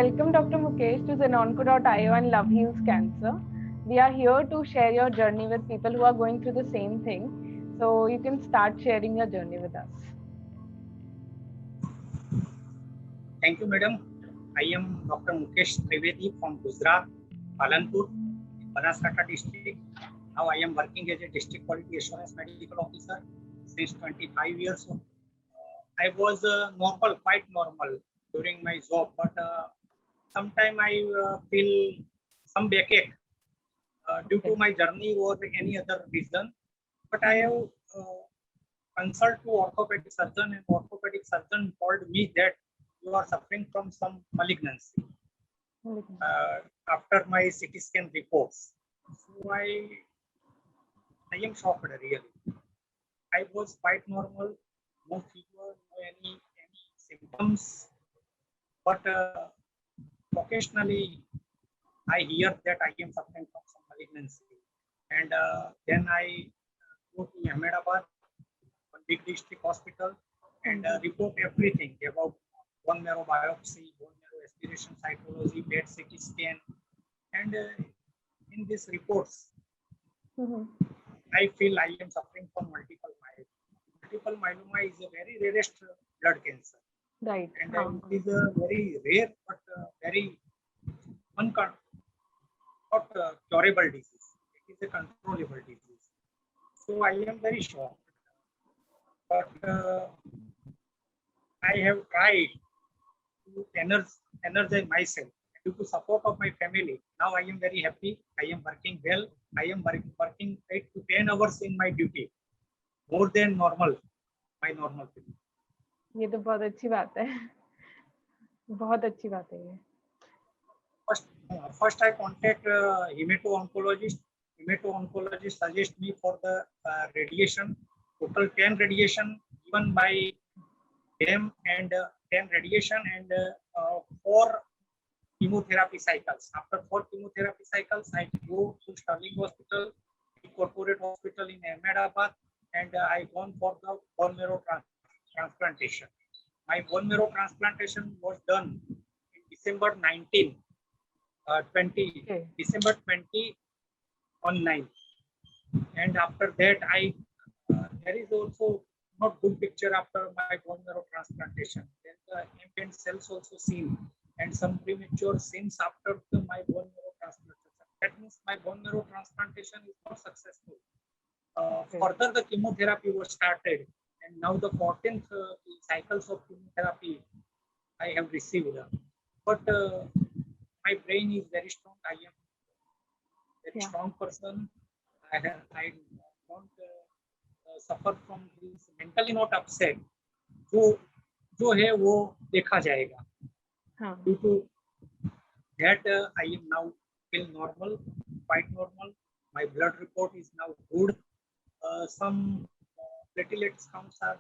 Welcome, Dr. Mukesh, to Zenonco.io and Love Heals Cancer. We are here to share your journey with people who are going through the same thing. So you can start sharing your journey with us. Thank you, madam. I am Dr. Mukesh Trivedi from Gujarat, Palanpur, Banaskantha district. Now I am working as a district quality assurance medical officer since 25 years old. I was normal, quite normal during my job, but sometimes I feel some backache due to my journey or any other reason. But I have consulted to orthopedic surgeon, and orthopedic surgeon told me that you are suffering from some malignancy. After my CT scan reports, so I am shocked really. I was quite normal, no fever, no any symptoms, but occasionally I hear that I am suffering from some malignancy, and then I go to Ahmedabad, one big district hospital, and report everything about bone marrow biopsy, bone marrow aspiration cytology, PET CT scan, and in these reports, I feel I am suffering from multiple myeloma. Multiple myeloma is a very rarest blood cancer. Right. And it is a very rare but very not curable disease. It is a controllable disease. So I am very shocked. But I have tried to energize myself due to support of my family. Now I am very happy. I am working well. I am working 8 to 10 hours in my duty, more than normal, my normal people. ये तो बहुत अच्छी बात है, बहुत अच्छी बात है ये. First I contact hemato-oncologist. Hemato-oncologist suggest me for the radiation. Total 10 radiation given by them, and 10 radiation and 4 chemotherapy cycles. After 4 chemotherapy cycles, I go to Sterling Hospital, corporate hospital in Ahmedabad, and I gone for the bone marrow transplantation. My bone marrow transplantation was done in December 19, 20, okay. December 20 on 9. And after that, there is also not good picture after my bone marrow transplantation. Then the ambient cells also seen, and some premature scenes after my bone marrow transplantation. That means my bone marrow transplantation is not successful. Okay. Further, the chemotherapy was started, and now the 14th cycles of chemotherapy I have received. But my brain is very strong. I am very strong person. I don't suffer from this, mentally not upset. जो है वो देखा जाएगा. Due to that, I am now feel normal, quite normal. My blood report is now good. Some platelets counts are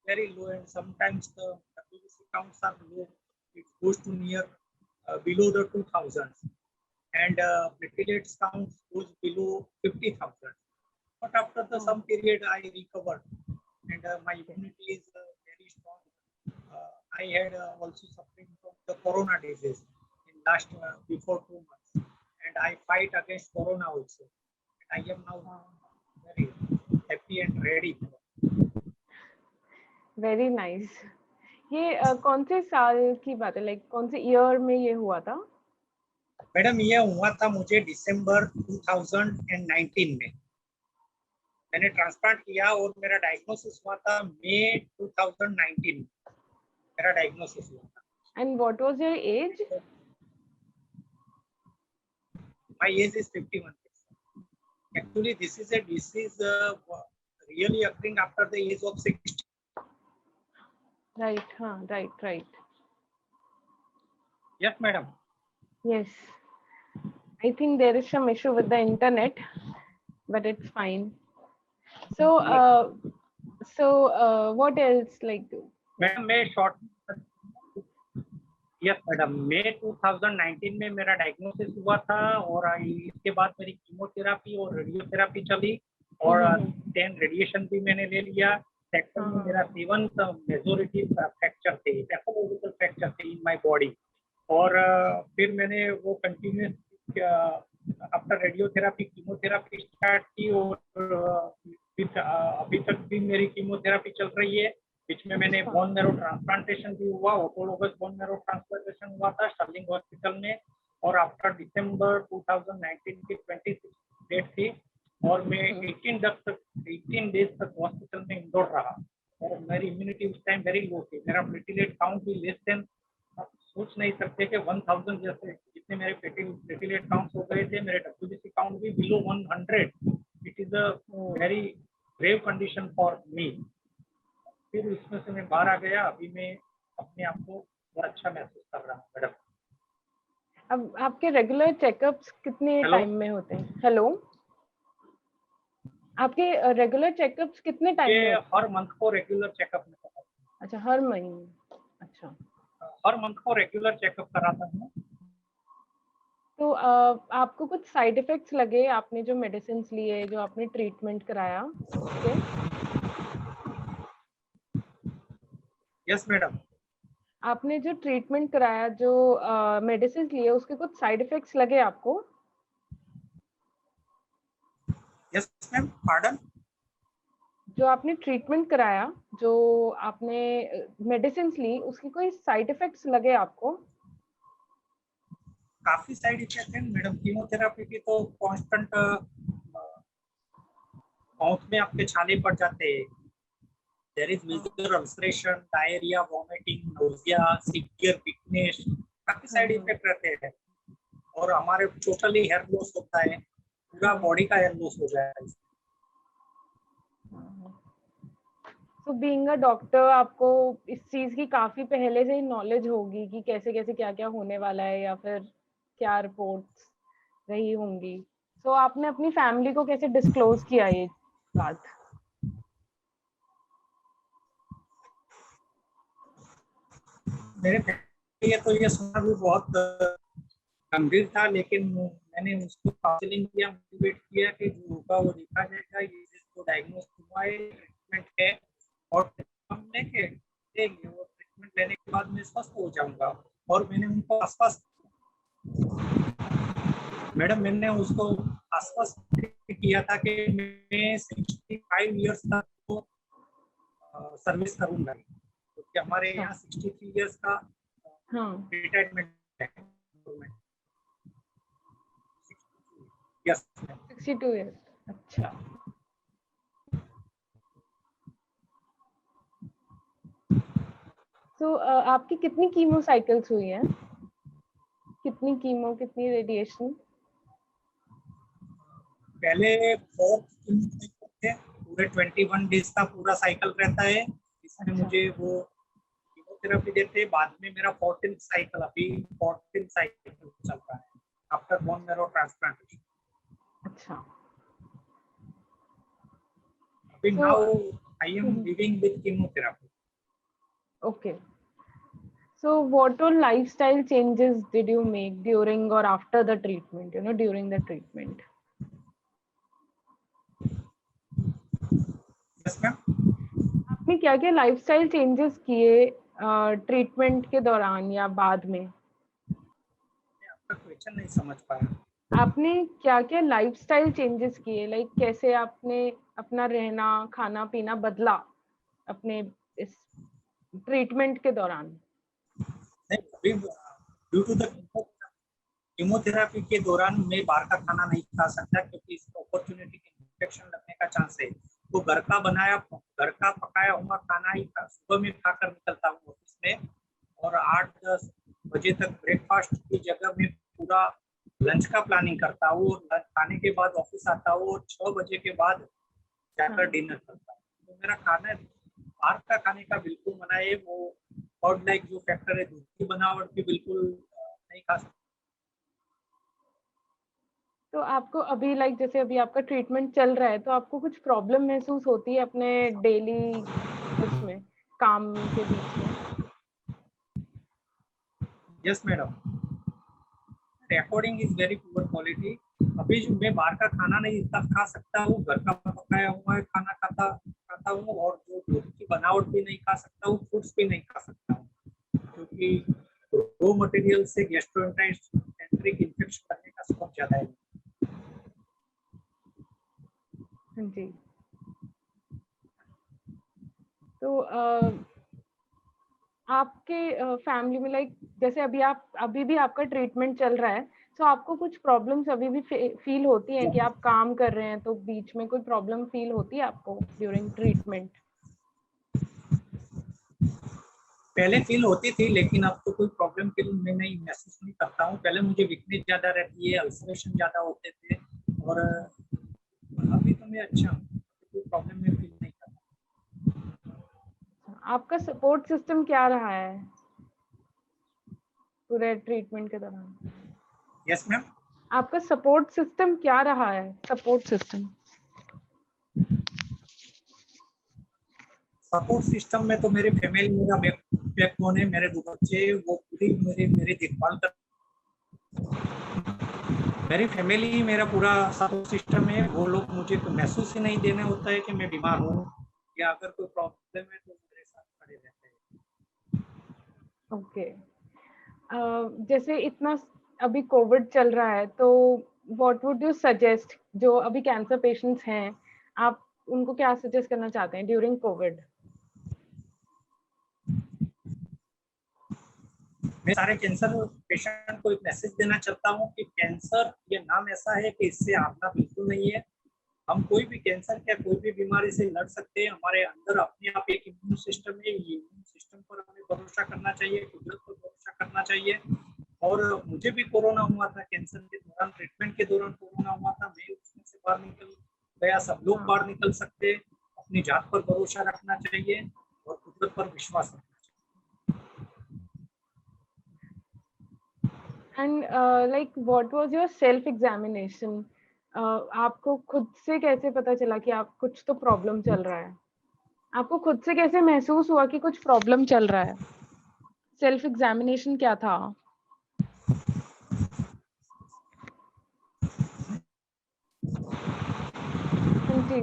very low, and sometimes the WBC counts are low. It goes to near below the 2000, and platelets counts goes below 50,000. But after some period, I recovered, and my immunity is very strong. I had also suffering from the corona disease in last before 2 months, and I fight against corona also. And I am now very happy and ready. Very nice. ये कौन से साल की बात है, like कौन से year में ये हुआ था? मैडम ये हुआ था मुझे दिसंबर 2019 में. मैंने ट्रांसप्लांट किया और मेरा डायग्नोसिस हुआ था मई 2019 में. मेरा डायग्नोसिस हुआ था. And what was your age? My age is 51. Actually, this is a disease really occurring after the age of 60. Right, right. Yes, madam. Yes. I think there is some issue with the internet, but it's fine. So, what else? Like, madam मैं short. Yes madam, मई 2019 में मेरा diagnosis हुआ था, और इसके बाद मेरी chemotherapy और रेडियोथेरापी चली, और 10 रेडिएशन भी मैंने ले लिया. सेक्टर में मेरा 7 मेजॉरिटी फ्रैक्चर थे, पैथोलॉजिकल फ्रैक्चर थे इन माय बॉडी. और फिर मैंने वो continuous after radiotherapy chemotherapy start की, और अभी तक भी मेरी कीमोथेरापी चल रही है। बीच में मैंने बोन मैरो ट्रांसप्लांटेशन भी हुआ, ऑटोलोगस बोन मैरो ट्रांसप्लांटेशन हुआ था स्टर्लिंग हॉस्पिटल में, और आफ्टर दिसंबर 2019 की 26 डेट थी, और मैं 18 डेज तक हॉस्पिटल में इंडोर रहा, और मेरी इम्यूनिटी उस टाइम वेरी लो थी। मेरा प्लेटलेट काउंट भी लेस देन, आप सोच नहीं सकते कि 1000 जैसे जितने मेरे प्लेटलेट काउंट हो गए थे, मेरे डब्ल्यूबीसी काउंट भी below 100। It is a very grave condition for me. फिर इसमें से मैं बाहर आ गया। अभी मैं अपने आप को बहुत अच्छा महसूस कर रहा हूँ मैडम। अब आपके रेगुलर चेकअप्स कितने हेलो, टाइम में होते हैं? हेलो, आपके रेगुलर चेकअप्स कितने टाइम में ये होते हैं? हर मंथ को रेगुलर चेकअप में कराता अच्छा, हर महीने। अच्छा, हूँ, हर मंथ को रेगुलर चेकअप कराता हूँ। तो आपको कुछ साइड इफेक्ट्स लगे आपने जो मेडिसिन लिए, जो आपने ट्रीटमेंट कराया उसके? Yes madam. आपने जो ट्रीटमेंट कराया, जो मेडिसिन लिए, उसके कुछ साइड इफेक्ट्स लगे आपको? Yes ma'am, pardon. जो आपने ट्रीटमेंट कराया, जो आपने मेडिसिन ली, उसके कोई साइड इफेक्ट्स लगे आपको? काफी साइड इफेक्ट है मैडम। कीमोथेरापी की तो कांस्टेंट माउथ में आपके छाले पड़ जाते हैं। There is visible ulceration, diarrhoea, vomiting, nausea, severe weakness, काफी साइड इफेक्ट रहते हैं। और हमारे टोटली हेयर लॉस होता है, पूरा बॉडी का हेयर लॉस हो जाएगा। तो बीइंग अ डॉक्टर, आपको इस चीज की काफी पहले से ही नॉलेज होगी कि कैसे कैसे क्या क्या होने वाला है, या फिर क्या रिपोर्ट्स रही होंगी। तो आपने अपनी फैमिली को कैसे डिस्क्लोज किया ये बात? मेरे लिए तो ये सुनना भी बहुत गंभीर था, लेकिन मैंने उसको काउंसलिंग किया, मोटिवेट किया कि जो होगा वो देखा जाएगा। ये जो डायग्नोस हुआ है, ट्रीटमेंट है, और हम लेके देंगे, वो ट्रीटमेंट लेने के बाद मैं स्वस्थ हो जाऊंगा। और मैंने उनको आश्वस्त, मैडम मैंने उसको आश्वस्त किया था कि मैं 65 ईयर्स तक तो सर्विस करूंगा, क्योंकि हमारे अच्छा, यहाँ 63 ईयर्स का हाँ, रिटायरमेंट है। यस। 62 इयर्स। अच्छा, तो आपकी कितनी कीमो साइकिल्स हुई हैं? कितनी कीमो, कितनी रेडिएशन? पहले 4 थे, पूरे 21 डेज का पूरा साइकिल रहता है। इसमें अच्छा, मुझे वो कीमोथेरेपी देते हैं। बाद में मेरा 14th साइकिल, अभी 14th साइकिल चल रहा है आफ्टर बोन मैरो ट्रांसप्लांटेशन। अच्छा। अभी तो now I am living with chemotherapy. okay. So what all lifestyle changes did you make during or after the treatment, during the treatment? Yes ma'am. आपने क्या क्या lifestyle changes किए treatment के दौरान या बाद में? मैं आपका क्वेश्चन नहीं समझ पाया। आपने क्या क्या लाइफस्टाइल चेंजेस किए, लाइक कैसे आपने अपना रहना खाना पीना बदला अपने इस ट्रीटमेंट के दौरान? नहीं, अभी ड्यू टू द कीमोथेरेपी के दौरान मैं बाहर का खाना नहीं खा सकता, क्योंकि इस अपॉर्चुनिटी के इन्फेक्शन लगने का चांस है। तो घर का पकाया हुआ खाना ही सुबह में खाकर निकलता हूँ ऑफिस में, और 8-10 बजे तक ब्रेकफास्ट की जगह में पूरा लंच का प्लानिंग करता हूँ। लंच खाने के बाद ऑफिस आता हूँ, और 6 बजे के बाद जाकर डिनर करता हूँ। तो मेरा खाना बाहर का खाने का बिल्कुल मना है। वो और लाइक जो फैक्टर है, दूध की बनावट भी बिल्कुल नहीं खा सकता। तो आपको अभी लाइक जैसे अभी आपका ट्रीटमेंट चल रहा है, तो आपको कुछ प्रॉब्लम महसूस होती है अपने डेली उसमें, काम के बीच में? Yes madam, recording is very poor quality. अभी जो मैं बाहर का खाना नहीं इतना खा सकता हूँ, घर का पकाया हुआ है खाना खाता खाता हूँ, और जो दूध की बनावट भी नहीं खा सकता हूँ, फ्रूट्स भी नहीं खा सकता हूँ, क्योंकि रो मटेरियल से गैस्ट्रोएंटेरिक इन्फेक्शन करने का स्कोप ज्यादा है। हाँ जी। तो आपके फैमिली में लाइक जैसे अभी भी आपका ट्रीटमेंट चल रहा है, तो आपको कुछ प्रॉब्लम्स अभी भी फील होती हैं कि आप काम कर रहे हैं तो बीच में कोई प्रॉब्लम फील होती है आपको ड्यूरिंग ट्रीटमेंट? पहले फील होती थी, लेकिन अब तो कोई प्रॉब्लम फील मैं नहीं महसूस नहीं करता हूँ। पहले मुझे वीकनेस ज्यादा रहती है, अल्सरेशन ज्यादा होते थे, और अभी तो मैं अच्छा हूँ, कोई प्रॉब्लम में फील नहीं करता। आपका सपोर्ट सिस्टम क्या रहा है पूरे ट्रीटमेंट के दौरान? Yes ma'am. आपका सपोर्ट सिस्टम क्या रहा है? सपोर्ट सिस्टम में तो मेरे फैमिली मेरा बैकबोन है। मेरे 2 बच्चे, वो पूरी मेरी देखभाल कर, मेरी फैमिली ही मेरा पूरा सपोर्ट सिस्टम है। वो लोग मुझे महसूस ही नहीं देने होता है कि मैं बीमार हूँ, या अगर कोई प्रॉब्लम है तो मेरे साथ खड़े रहते हैं। ओके। जैसे इतना अभी कोविड चल रहा है, तो व्हाट वुड यू सजेस्ट, जो अभी कैंसर पेशेंट्स हैं, आप उनको क्या सजेस्ट करना चाहते हैं ड्यूरिंग कोविड? मैं सारे कैंसर पेशेंट को एक मैसेज देना चाहता हूँ कि कैंसर ये नाम ऐसा है कि इससे हारना बिल्कुल नहीं है। हम कोई भी कैंसर या कोई भी बीमारी से लड़ सकते हैं। हमारे अंदर अपने आप एक इम्यून सिस्टम है। ये इम्यून सिस्टम पर हमें भरोसा करना चाहिए, कुदरत पर भरोसा करना चाहिए। और मुझे भी कोरोना हुआ था, कैंसर के दौरान, ट्रीटमेंट के दौरान कोरोना हुआ था। मैं उसमें से बाहर निकल गया, सब लोग बाहर निकल सकते हैं। अपनी जात पर भरोसा रखना चाहिए और कुदरत पर विश्वास रखना चाहिए। And like what was your self examination? आपको खुद से कैसे पता चला कि आप कुछ तो प्रॉब्लम चल रहा है? आपको खुद से कैसे महसूस हुआ कि कुछ प्रॉब्लम चल रहा है? सेल्फ एग्जामिनेशन क्या था? हाँ जी।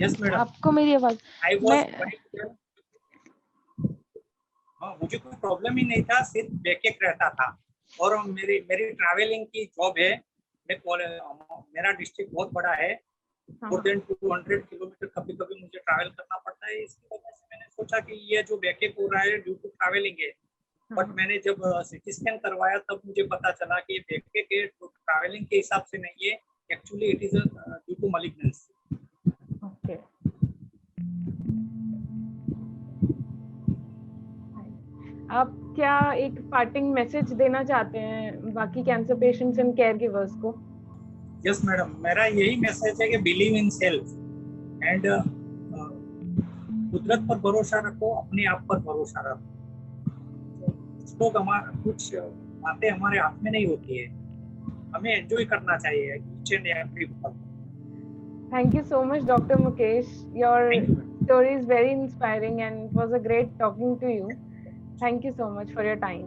यस मैडम, आपको मेरी आवाज? आई मैं वाज, मुझे कोई प्रॉब्लम ही नहीं था, सिर्फ बैकएक रहता था। और मेरी मेरी ट्रैवलिंग की जॉब है। मेरा डिस्ट्रिक्ट बहुत बड़ा है, मोर देन 200 किलोमीटर कभी कभी मुझे ट्रैवल करना पड़ता है। इसकी वजह से मैंने सोचा कि ये जो बैकएक हो रहा है ड्यू टू ट्रैवलिंग है। बट मैंने जब सीटी स्कैन करवाया तब मुझे पता चला कि ये बैकएक है, तो ट्रैवलिंग के हिसाब से नहीं है। Actually it is due to malignancy. Okay. आप क्या एक पार्टिंग मैसेज देना चाहते हैं बाकी cancer patients and care givers को? यस मैडम, मेरा यही मैसेज है कि बिलीव इन सेल्फ एंड कुदरत पर भरोसा रखो, अपने आप पर भरोसा रखो। कुछ बातें हमारे हाथ में नहीं होती है, हमें एंजॉय करना चाहिए ईच एंड एवरी पल। Thank you so much, Dr. Mukesh. Your story is very inspiring and it was a great talking to you. Thank you so much for your time.